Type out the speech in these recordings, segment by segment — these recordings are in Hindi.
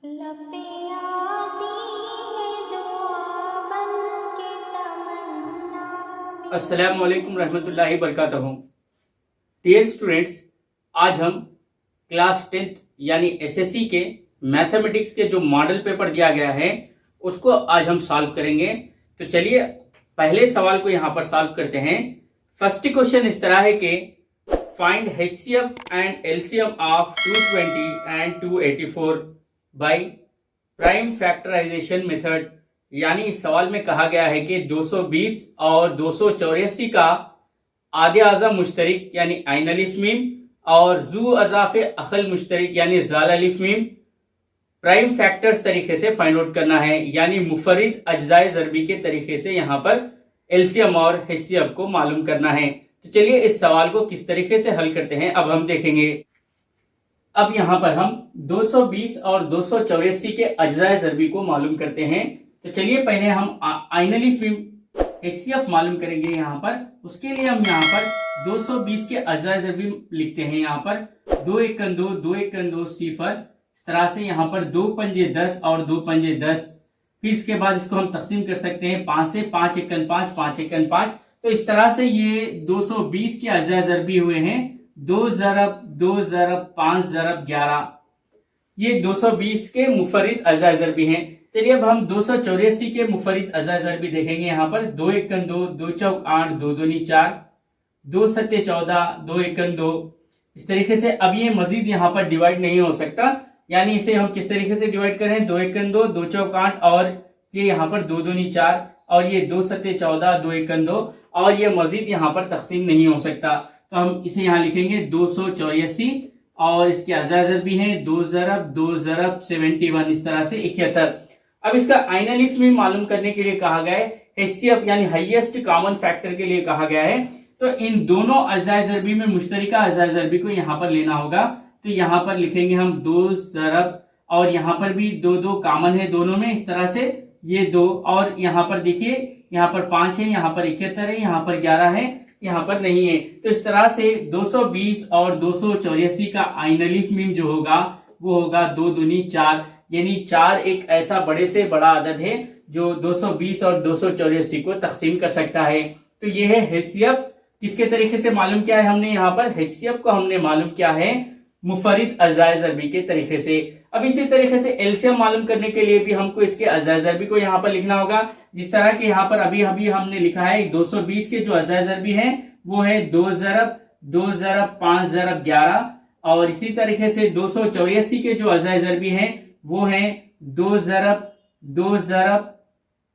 लपे आती है दुआ बन के तमन्ना में। अस्सलामु अलैकुम रहमतुल्लाहि बरकातहू। डियर स्टूडेंट्स, आज हम क्लास 10th यानी एसएससी के मैथमेटिक्स के जो मॉडल पेपर दिया गया है उसको आज हम सॉल्व करेंगे। तो चलिए पहले सवाल को यहाँ पर सॉल्व करते हैं। फर्स्ट क्वेश्चन इस तरह है कि find HCF and LCM of 220 and 284 by prime factorisation method. यानी इस सवाल में कहा गया है कि 220 और 284 का आधे आज़ा मुश्तरिक यानी आइन अलिफ मीम और जू अजाफे अखल मुश्तरिक यानी जाल अलिफ मीम प्राइम फैक्टर्स तरीके से फाइंड आउट करना है, यानी मुफरिद अज्जाए ज़रबी के तरीके से यहाँ पर एलसीएम और HCF को मालूम करना है। तो चलिए इस सवाल को किस तरीके से हल करते हैं अब हम देखेंगे। अब यहाँ पर हम 220 और 284 के अज्जाए ज़रबी को मालूम करते हैं। तो चलिए पहले हम आइन अलिफ मीम HCF मालूम करेंगे। यहाँ पर उसके लिए हम यहाँ पर 220 के अज्जाए ज़रबी लिखते हैं। यहाँ पर 2 एकन 2 2 एकन 2 सिफर, इस तरह से यहाँ पर 2 पंजे 10 और 2 पंजे 10। फिर इसके बाद इसको हम तकसीम कर सकते हैं 5 से, 5 एकन 5 5 एकन 5। तो इस तरह से ये 220 के अज्जाए ज़रबी हुए हैं 2 ज़रब 2 ज़रब 5 ज़रब 11। ये 220 के मुफरिद अज्जाए ज़रबी हैं। चलिए अब हम 284 के मुफरिद अज्जाए ज़रबी देखेंगे। यहाँ पर 2 एकन 2 2 चौक 8 2 दूनी 4 2 सत्ते 14 2 एकन 2। इस तरीके से अब ये मजीद यहाँ पर डिवाइड नहीं हो सकता, यानी इसे हम किस तरीके से डिवाइड करें 2 एकन 2 2 चौक 8 और ये यहाँ पर 2 दूनी 4 और ये 2 सत्ते 14 2 एकन 2 और ये मजीद यहाँ पर तकसीम नहीं हो सकता। तो हम इसे यहाँ लिखेंगे 284 और इसके अज्जाए ज़रबी हैं 2 ज़रब 2 ज़रब 71, इस तरह से 71। अब इसका आइन अलिफ मीम मालूम करने के लिए कहा गया है, HCF यानी हाईएस्ट कॉमन फैक्टर के लिए कहा गया है। तो इन दोनों अज्जाए ज़रबी में मुश्तरिका अज्जाए ज़रबी को यहाँ पर लेना होगा। तो यहाँ पर लिखेंगे हम 2 ज़रब और यहाँ पर भी 2 2 कॉमन है दोनों में, इस तरह से ये 2 और यहाँ पर देखिए यहाँ पर 5 है, यहाँ पर 71 है, यहाँ पर 11 है, यहाँ पर नहीं है। तो इस तरह से 220 और 284 का आइन अलिफ मीम जो होगा वो होगा 2 दूनी 4, यानी 4 एक ऐसा बड़े से बड़ा अदद है जो 220 और 284 को तकसीम कर सकता है। तो ये है HCF। किसके तरीके से मालूम किया है हमने, यहाँ पर HCF को हमने मालूम किया है मुफरिद अज्जाए ज़रबी के तरीके से। अब इसी तरीके से LCM मालूम करने के लिए भी हमको इसके अज्जाए ज़रबी को यहाँ पर लिखना होगा। जिस तरह के यहाँ पर अभी अभी हमने लिखा है 220 के जो अज्जाए ज़रबी हैं वो है 2 ज़रब 2 ज़रब 5 ज़रब 11 और इसी तरीके से 284 के जो अज्जाए ज़रबी हैं वो हैं 2 ज़रब 2 ज़रब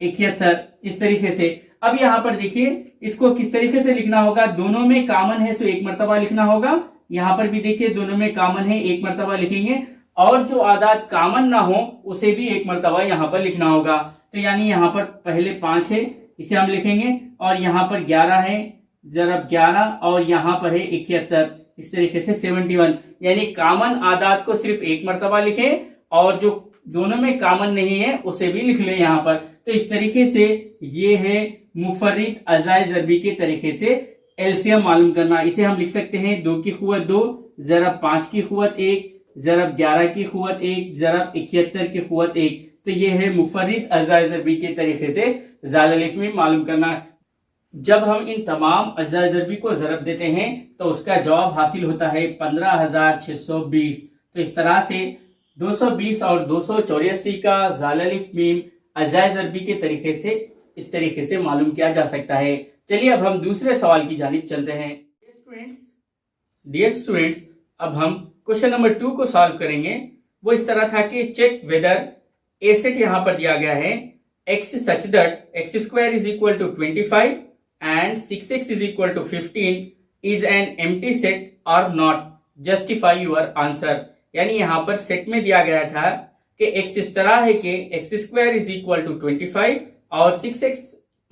71, इस तरीके से। अब यहाँ पर देखिए इसको किस तरीके से लिखना होगा, दोनों में कॉमन है सो एक मरतबा लिखना होगा। यहाँ पर भी देखिए दोनों में कॉमन है, एक मरतबा लिखेंगे और जो आदाद कॉमन ना हो उसे भी एक मरतबा यहाँ पर लिखना होगा। तो यानी यहाँ पर पहले 5 है इसे हम लिखेंगे और यहाँ पर 11 है ज़रब 11 और यहाँ पर है 71, इस तरीके से 71। यानी कॉमन आदाद को सिर्फ एक मरतबा लिखें और जो दोनों में कॉमन नहीं है उसे भी लिख लें यहाँ पर। तो इस तरीके से ये है मुफरिद अज्जाए ज़रबी के तरीके से LCM मालूम करना। इसे हम लिख सकते हैं 2 की क़ुव्वत 2 ज़रब 5 की क़ुव्वत 1 ज़रब 11 की क़ुव्वत 1 ज़रब 71 की क़ुव्वत 1। तो ये है मुफरिद अज्जाए ज़रबी के तरीके से जाल अलिफ मीम मालूम करना। जब हम इन तमाम अज्जाए ज़रबी को ज़रब देते हैं तो उसका जवाब हासिल होता है 15,620। तो इस तरह से 220 और 284 का जाल अलिफ मीम अज्जाए ज़रबी के तरीके से इस तरीके से मालूम किया जा सकता है। चलिए अब हम दूसरे सवाल की जानिब चलते हैं। डियर स्टूडेंट्स, अब हम क्वेश्चन नंबर 2 को सॉल्व करेंगे। वो इस तरह था कि चेक वेदर ए सेट यहाँ पर दिया गया है x such that x square is equal to 25 and 6x is equal to 15 is an empty set और नॉट, जस्टिफाई योर आंसर। यानी यहाँ पर सेट में दिया गया था कि x इस तरह है कि x square is equal to 25 और 6x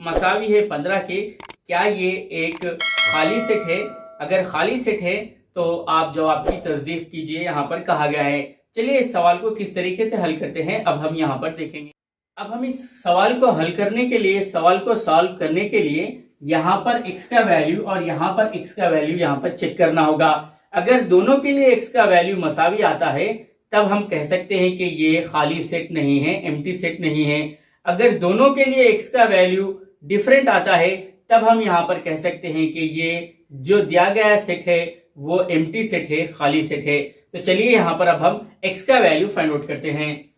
मसावी है 15 के। क्या ये एक खाली सेट है? अगर खाली सेट है तो आप जवाब की तस्दीक कीजिए, यहाँ पर कहा गया है। चलिए इस सवाल को किस तरीके से हल करते हैं अब हम यहाँ पर देखेंगे। अब हम इस सवाल को हल करने के लिए, सवाल को सॉल्व करने के लिए यहाँ पर x का वैल्यू और यहाँ पर x का वैल्यू यहाँ पर चेक करना होगा। अगर दोनों के लिए x का वैल्यू मसावी आता है तब हम कह सकते हैं कि ये खाली सेट नहीं है, एम्प्टी सेट नहीं है। अगर दोनों के लिए x का वैल्यू डिफरेंट आता है तब हम यहाँ पर कह सकते हैं कि ये जो दिया गया सेट है वो एम्प्टी सेट है, खाली सेट है। तो चलिए यहाँ पर अब हम x का वैल्यू फाइंड आउट करते हैं।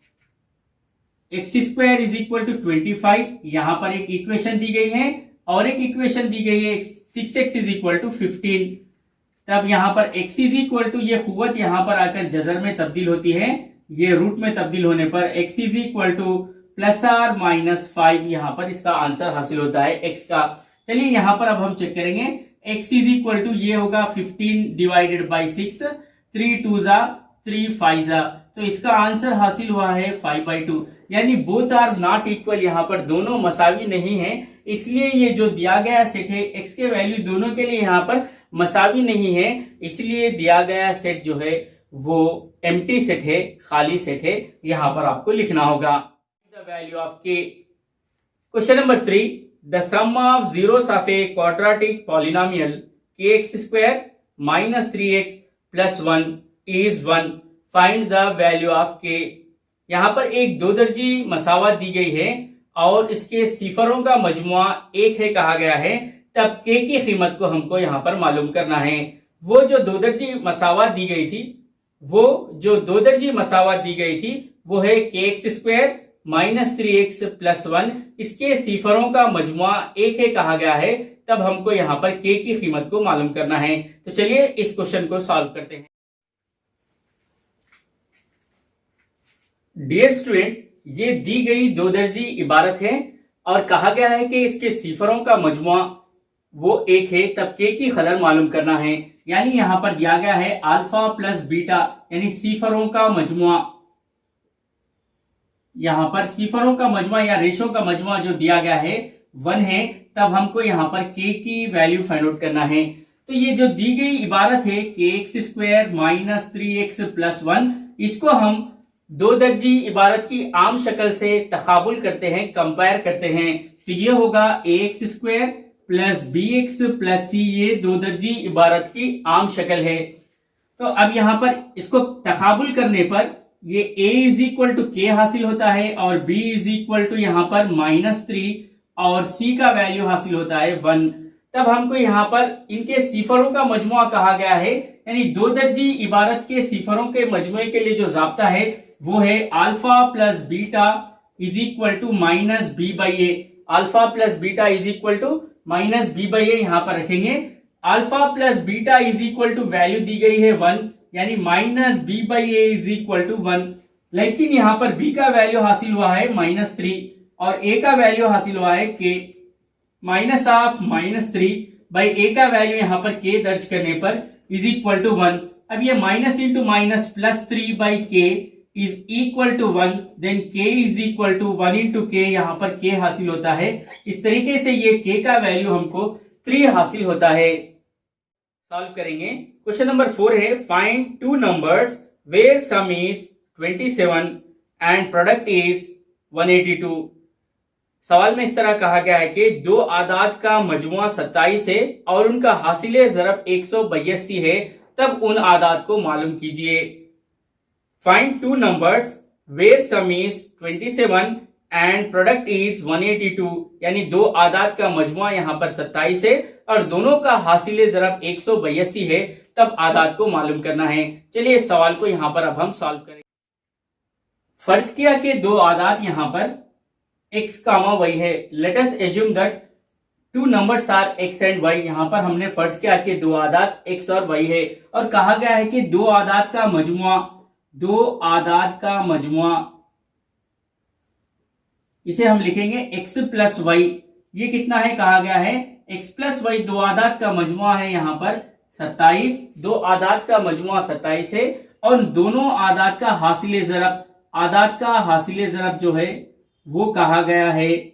x² इज इक्वल टू 25, यहाँ पर एक इक्वेशन दी गई है और एक इक्वेशन दी गई है 6x इज इक्वल टू 15। तब यहाँ पर x इज इक्वल टू, ये कुव्वत यहाँ पर आकर जजर में तब्दील होती है, ये रूट में तब्दील होने पर x is equal to +or -5, यहाँ पर इसका आंसर हासिल होता है x का। चलिए यहाँ पर अब हम चेक करेंगे, x इज इक्वल टू ये होगा 15 डिवाइडेड बाई 6, 3 2 जा 3 5 जा, तो इसका आंसर हासिल हुआ है 5/2। यानी बोथ आर नॉट इक्वल, यहाँ पर दोनों मसावी नहीं है, इसलिए ये जो दिया गया सेट है x के वैल्यू दोनों के लिए यहाँ पर मसावी नहीं है, इसलिए दिया गया सेट जो है वो एम्प्टी सेट है, खाली सेट है। यहाँ पर आपको लिखना होगा the value of k। Question number 3, the sum of zeros of a quadratic polynomial kx² - 3x + 1 is 1, find the value of k। यहाँ पर एक दो दर्जी मसावत दी गई है और इसके सिफरों का मजमुआ एक है कहा गया है, तब k की कीमत को हमको यहाँ पर मालूम करना है। वो जो दो दर्जी मसावत दी गई थी वो है kx² - 3x + 1, इसके सिफरों का मजमुआ एक है कहा गया है, तब हमको यहाँ पर k की कीमत को मालूम करना है। तो चलिए इस क्वेश्चन को सॉल्व करते हैं। डियर स्टूडेंट्स, ये दी गई दो दर्जी इबारत है और कहा गया है कि इसके सिफरों का मजमुआ वो एक है, तब k की कदर मालूम करना है। यानी यहाँ पर दिया गया है अल्फा प्लस बीटा, यानी सिफरों का मजमुआ, यहाँ पर सिफरों का मजमुआ या रेशों का मजमुआ जो दिया गया है 1 है, तब हमको यहाँ पर k की वैल्यू फाइंड आउट करना है। तो ये जो दी गई इबारत है kx² - 3x + 1, इसको हम दो दर्जी इबारत की आम शक्ल से तकाबुल करते हैं, कंपेयर करते हैं। तो ये होगा ax² + bx + c, ये दो दर्जी इबारत की आम शक्ल है। तो अब यहाँ पर इसको तकाबुल करने पर ये a is equal to k हासिल होता है और b इज इक्वल टू यहाँ पर -3 और c का वैल्यू हासिल होता है 1। तब हमको यहाँ पर इनके सिफरों का मजमुआ कहा गया है, यानी दो दर्जी इबारत के सिफरों के मजमुए के लिए जो जाब्ता है वो है alpha plus beta is equal to -b/a। Alpha plus beta is equal to -b/a यहाँ पर रखेंगे। Alpha plus beta is equal to value दी गई है 1, यानी -b/a इज इक्वल टू 1। लेकिन यहाँ पर b का वैल्यू हासिल हुआ है -3 और a का वैल्यू हासिल हुआ है k। -3/a का वैल्यू यहाँ पर k दर्ज करने पर इज इक्वल टू 1। अब ये minus into minus +3/k is equal to 1, then k is equal to 1 into k, यहाँ पर k हासिल होता है। इस तरीके से ये k का वैल्यू हमको 3 हासिल होता है। सॉल्व करेंगे। क्वेश्चन नंबर 4 है, find two numbers where sum is 27 and product is 182। सवाल में इस तरह कहा गया है कि दो आदाद का मजमुआ 27 है और उनका हासिल ज़रब 182 है, तब उन आदाद को मालूम कीजिए। Find two numbers where sum is 27 and product is 182, यानी दो आदाद का मजमुआ यहाँ पर 27 है और दोनों का हासिल ज़रब 182 है, तब आदाद को मालूम करना है। चलिए इस सवाल को यहाँ पर अब हम सॉल्व करें। फर्ज किया कि दो आदाद यहाँ पर x, y है। Let us assume that two numbers are x and y। यहाँ पर हमने फर्ज किया कि दो आदाद x और y है और कहा गया है कि दो आदाद का मजमुआ इसे हम लिखेंगे x प्लस y। ये कितना है कहा गया है x प्लस y, दो आदाद का मजमुआ है यहाँ पर 27, दो आदाद का मजमुआ 27 है और दोनों आदाद का हासिल ज़रब जो है वो कहा गया है,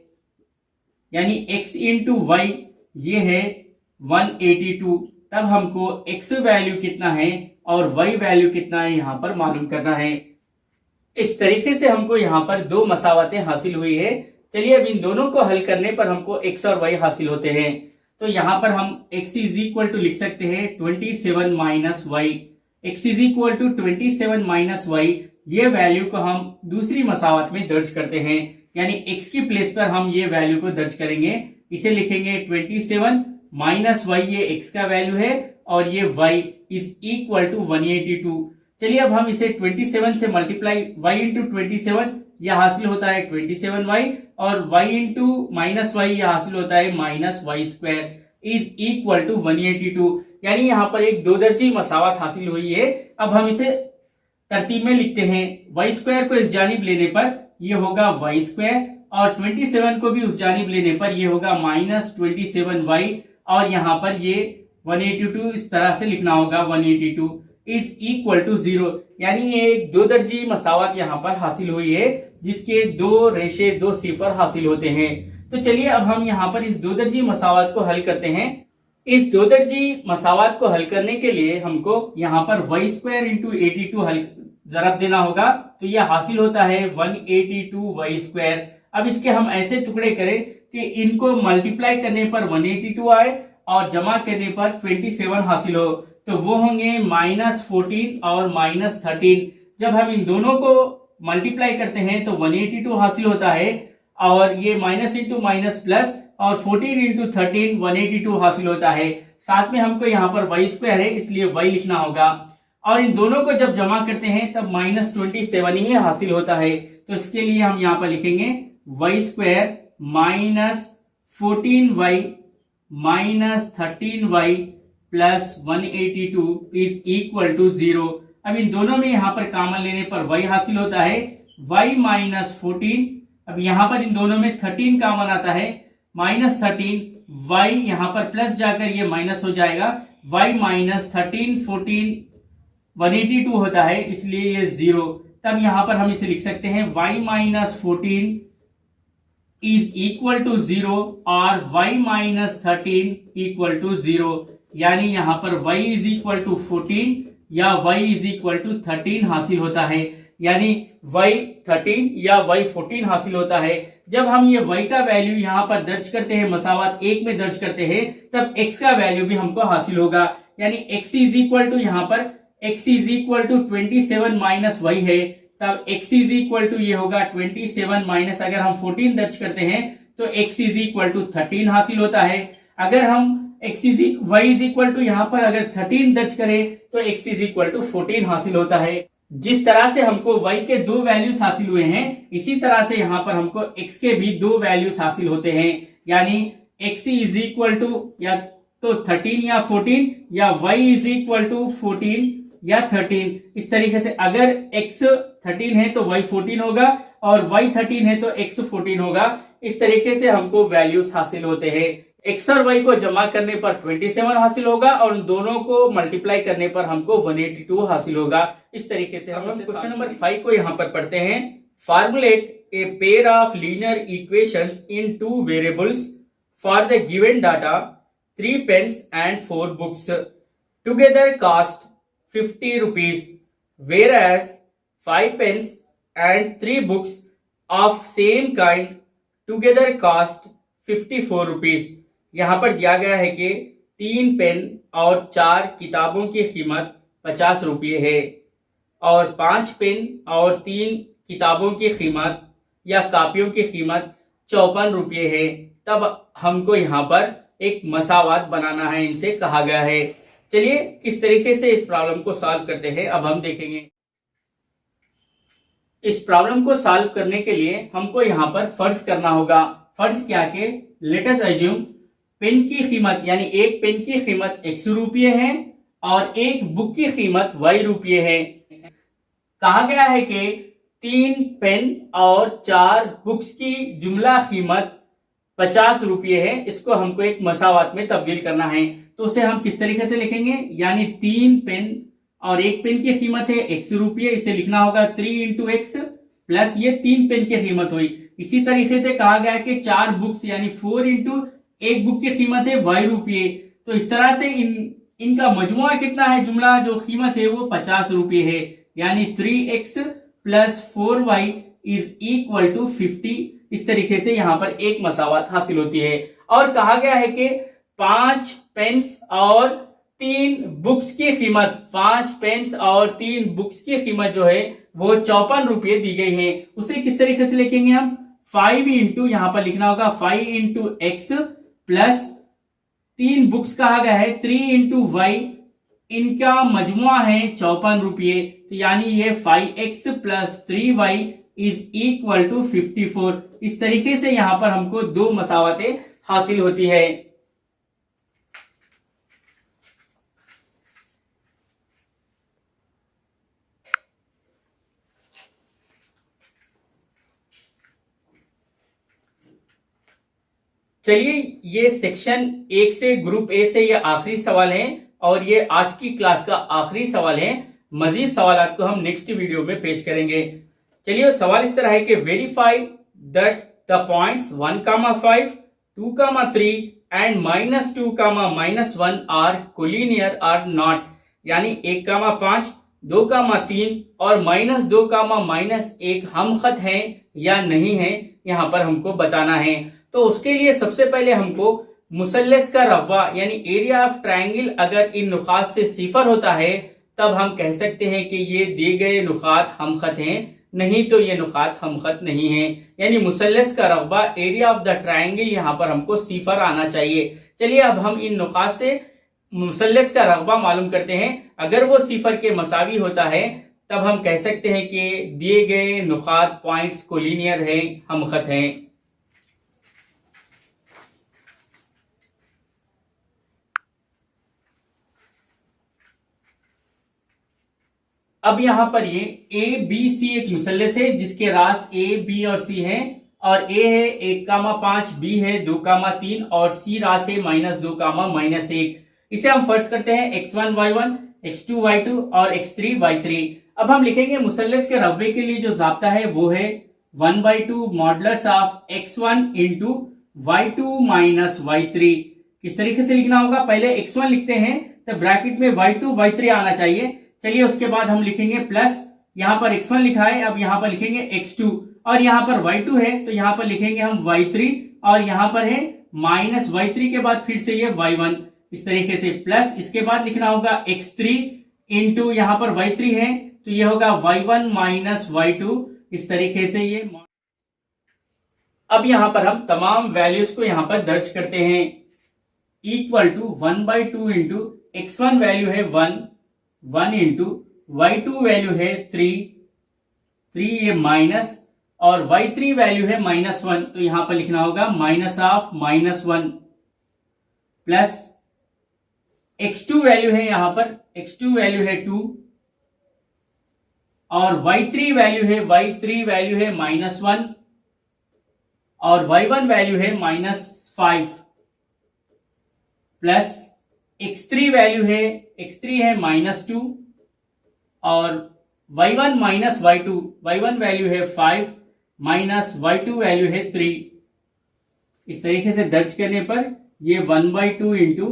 यानी x इंटू y ये है 182। तब हमको x वैल्यू कितना है और y वैल्यू कितना है यहाँ पर मालूम करना है। इस तरीके से हमको यहाँ पर दो मसावतें हासिल हुई है। चलिए अब इन दोनों को हल करने पर हमको x और y हासिल होते हैं। तो यहाँ पर हम x इज इक्वल टू लिख सकते हैं 27 minus y। x is equal to 27 minus y, ये वैल्यू को हम दूसरी मसावत में दर्ज करते हैं, यानी x की प्लेस पर हम ये वैल्यू को दर्ज करेंगे। इसे लिखेंगे 27 माइनस वाई, ये x का वैल्यू है, और ये y इज इक्वल टू 182। चलिए अब हम इसे 27 से मल्टीप्लाई, y इंटू 27 यह हासिल होता है 27y, और y इंटू माइनस वाई यह हासिल होता है minus y square is equal to 182। यानी यहाँ पर एक दो दर्जी मसावत हासिल हुई है। अब हम इसे तरतीब में लिखते हैं। y स्क्वायर को इस जानिब लेने पर यह होगा y स्क्वायर, और 27 को भी उस जानिब लेने पर यह होगा माइनस 27y, और यहाँ पर ये 182 इस तरह से लिखना होगा 182 इज इक्वल टू 0। यानी ये एक दो दर्जी मसावत यहाँ पर हासिल हुई है, जिसके दो रेशे दो सिफर हासिल होते हैं। तो चलिए अब हम यहाँ पर इस दो दर्जी मसावत को हल करते हैं। इस दो दर्जी मसावत को हल करने के लिए हमको यहाँ पर y स्क्वायर इंटू 82 हल जरब देना होगा, तो यह हासिल होता है 182 y स्क्वायर। अब इसके हम ऐसे टुकड़े करें कि इनको मल्टीप्लाई करने पर 182 आए और जमा करने पर 27 हासिल हो, तो वो होंगे माइनस 14 और माइनस 13। जब हम इन दोनों को मल्टीप्लाई करते हैं तो 182 हासिल होता है, और ये माइनस इंटू माइनस प्लस, और 14 इंटू 13 182 हासिल होता है। साथ में हमको यहाँ पर y स्क्वायर है, इसलिए y लिखना होगा, और इन दोनों को जब जमा करते हैं तब माइनस 27 ही हासिल होता है। तो इसके लिए हम यहाँ पर लिखेंगे y square minus 14y minus 13y plus 182 is equal to 0। अब इन दोनों में यहाँ पर कॉमन लेने पर y हासिल होता है, y माइनस 14। अब यहाँ पर इन दोनों में 13 कॉमन आता है, माइनस 13, y यहाँ पर प्लस जाकर ये माइनस हो जाएगा, y माइनस 13 14 182 होता है, इसलिए ये 0। तब यहाँ पर हम इसे लिख सकते हैं y minus 14 is equal to 0 और y माइनस 13 इक्वल टू 0। यानी यहाँ पर y इज इक्वल टू 14 या y इज इक्वल टू 13 हासिल होता है, यानी y 13 या y 14 हासिल होता है। जब हम ये y का वैल्यू यहाँ पर दर्ज करते हैं, मसावत एक में दर्ज करते हैं, तब x का वैल्यू भी हमको हासिल होगा। यानी x इज इक्वल टू, यहाँ पर x is equal to 27 minus y है, तब x इज इक्वल टू ये होगा 27 माइनस, अगर हम 14 दर्ज करते हैं तो x इज इक्वल टू 13 हासिल होता है। अगर हम y इज इक्वल टू यहाँ पर अगर 13 दर्ज करें तो x इज इक्वल टू 14 हासिल होता है। जिस तरह से हमको y के दो वैल्यूज हासिल हुए हैं, इसी तरह से यहाँ पर हमको x के भी दो वैल्यूज हासिल होते हैं। यानी x इज इक्वल टू या तो 13 या 14, या y इज इक्वल टू 14 या 13। इस तरीके से अगर x 13 है तो y 14 होगा, और y 13 है तो x 14 होगा। इस तरीके से हमको वैल्यूज हासिल होते हैं। x और y को जमा करने पर 27 हासिल होगा, और दोनों को मल्टीप्लाई करने पर हमको 182 हासिल होगा। इस तरीके से हम क्वेश्चन नंबर 5 को यहाँ पर पढ़ते हैं। Formulate a pair of linear equations in two variables for the given data 3 pens and 4 books together cost 50 rupees, whereas 5 pens and 3 books of same kind together cost 54 rupees। यहाँ पर दिया गया है कि 3 पेन और 4 किताबों की कीमत 50 रुपये है, और 5 पेन और 3 किताबों की कीमत या कापियों की कीमत 54 रुपये है। तब हमको यहाँ पर एक मसावत बनाना है, इनसे कहा गया है। चलिए किस तरीके से इस प्रॉब्लम को सॉल्व करते हैं अब हम देखेंगे। इस प्रॉब्लम को सॉल्व करने के लिए हमको यहाँ पर फर्ज करना होगा। फर्ज क्या के लेट अस अज्यूम पेन की कीमत, यानी एक पेन की कीमत 100 रुपये है और एक बुक की कीमत y रुपये है। कहा गया है कि 3 पेन और 4 बुक्स की जुमला कीमत 50 रुपये है। इसको हमको एक मसावत में तब्दील करना है, तो उसे हम किस तरीके से लिखेंगे। यानी 3 पेन और एक पेन की कीमत है 100 रुपये, इसे लिखना होगा 3 इंटू एक्स प्लस ये 3 पेन की कीमत हुई। इसी तरीके से कहा गया कि 4 बुक्स यानी 4 इंटू एक बुक की कीमत है y रुपये, तो इस तरह से इनका मजमुआ कितना है, जुमला जो कीमत है वो 50 रुपये है। यानी 3x plus 4y is equal to 50। इस तरीके से यहाँ पर एक मसावत हासिल होती है। और कहा गया है कि 5 पेन्स और 3 बुक्स की कीमत 5 पेन्स और 3 बुक्स की कीमत जो है वो 54 रुपये दी गई है। उसे किस तरीके से लिखेंगे हम? 5 इंटू, यहां पर लिखना होगा 5 इंटू एक्स प्लस 3 बुक्स कहा गया है 3 इंटू वाई, इनका मजमुआ है 54 रुपये, तो यानी ये 5x plus 3y is equal to 54। इस तरीके से यहां पर हमको दो मसावतें हासिल होती है। चलिए, ये सेक्शन 1 से ग्रुप ए से ये आखिरी सवाल है और ये आज की क्लास का आखिरी सवाल है। मजीद सवाल को हम नेक्स्ट वीडियो में पेश करेंगे। चलिए, सवाल इस तरह है कि verify that the points 1,5, 2,3 and -2, -1 are collinear or not, यानी 1,5, 2,3 और -2, -1 हमखत हैं या नहीं है, यहां पर हमको बताना है। तो उसके लिए सबसे पहले हमको मुसल्लस का रब्बा यानी एरिया ऑफ ट्रायंगल अगर इन नुकात से सिफर होता है तब हम कह सकते हैं कि ये दिए गए नुकात हमखत हैं, नहीं तो ये नुकात हमखत नहीं है। यानी मुसल्लस का रब्बा एरिया ऑफ द ट्रायंगल यहां पर हमको सिफर आना चाहिए। चलिए, अब हम इन नुकात से मुसल्लस का रब्बा मालूम करते हैं। अगर वो सिफर के मसावी होता है तब हम कह सकते हैं कि दिए गए नुकात पॉइंट्स कोलिनियर है, हमखत हैं। अब यहां पर ये ए बी सी एक मुसल्लस है जिसके रास ए बी और सी हैं, और ए है 1,5, बी है 2,3 और सी रास है -2, -1। इसे हम फर्ज करते हैं x1 y1, x2 y2 और x3 y3। अब हम लिखेंगे मुसल्लस के रब्बे के लिए जो जाब्ता है वो है 1/2 modulus of x1 into y2 minus y3। किस तरीके से लिखना होगा? पहले x1 लिखते हैं तो ब्रैकेट में y2 y3 आना चाहिए। चलिए, उसके बाद हम लिखेंगे प्लस, यहां पर x1 लिखा है, अब यहां पर लिखेंगे x2 और यहां पर y2 है तो यहां पर लिखेंगे हम y3 और यहां पर है -y3 के बाद फिर से ये y1, इस तरीके से प्लस, इसके बाद लिखना होगा x3 इंटू यहां पर y3 है तो ये होगा y1 माइनस y2, इस तरीके से ये। अब यहां पर हम तमाम वैल्यूज को यहां पर दर्ज करते हैं। Equal to 1/2 into x1 value है 1 इंटू y2 वैल्यू है 3 ये माइनस, और y3 वैल्यू है -1 तो यहां पर लिखना होगा -1 प्लस x2 वैल्यू है, यहां पर x2 वैल्यू है 2 और y3 वैल्यू है -1 और y1 वैल्यू है -5 प्लस x3 वैल्यू है -2 और y1 minus y2, y1 value है 5 माइनस y2 वैल्यू है 3। इस तरीके से दर्ज करने पर ये 1/2 into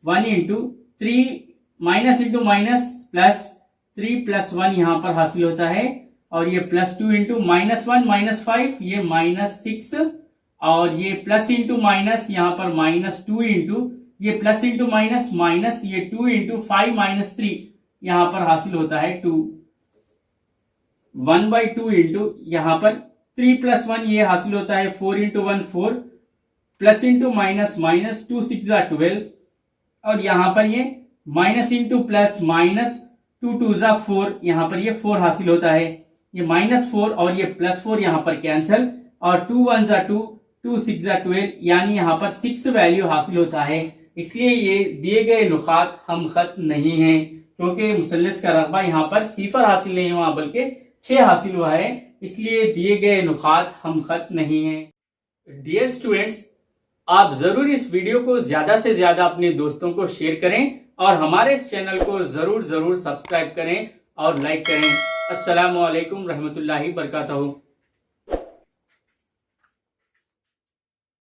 1 into 3 minus into minus plus 3 plus 1 यहां पर हासिल होता है, और ये +2 इंटू -1 -5 ये -6 और ये प्लस इंटू माइनस यहां पर -2 इंटू ये प्लस इंटू माइनस ये 2 इंटू 5 -3 यहां पर हासिल होता है 2। 1/2 इंटू यहां पर 3 + 1 ये हासिल होता है 4 इंटू 1 4 प्लस इंटू माइनस 2 6 12 और यहां पर ये माइनस इंटू प्लस -2 2 4 यहां पर ये 4 हासिल होता है। ये -4 और ये +4 यहां पर कैंसिल और 2 1 2 2 6 12 यानी यहां पर 6 वैल्यू हासिल होता है। इसलिए ये दिए गए नुकात हम खत नहीं है, क्योंकि मुसल्लस का रकबा यहाँ पर सिफर हासिल नहीं हुआ बल्कि 6 हासिल हुआ है, इसलिए दिए गए नुकात हम खत नहीं है। डियर स्टूडेंट्स, आप जरूर इस वीडियो को ज्यादा से ज्यादा अपने दोस्तों को शेयर करें और हमारे इस चैनल को जरूर सब्सक्राइब करें और लाइक करें। अस्सलामु अलैकुम रहमतुल्लाहि बरकातहू।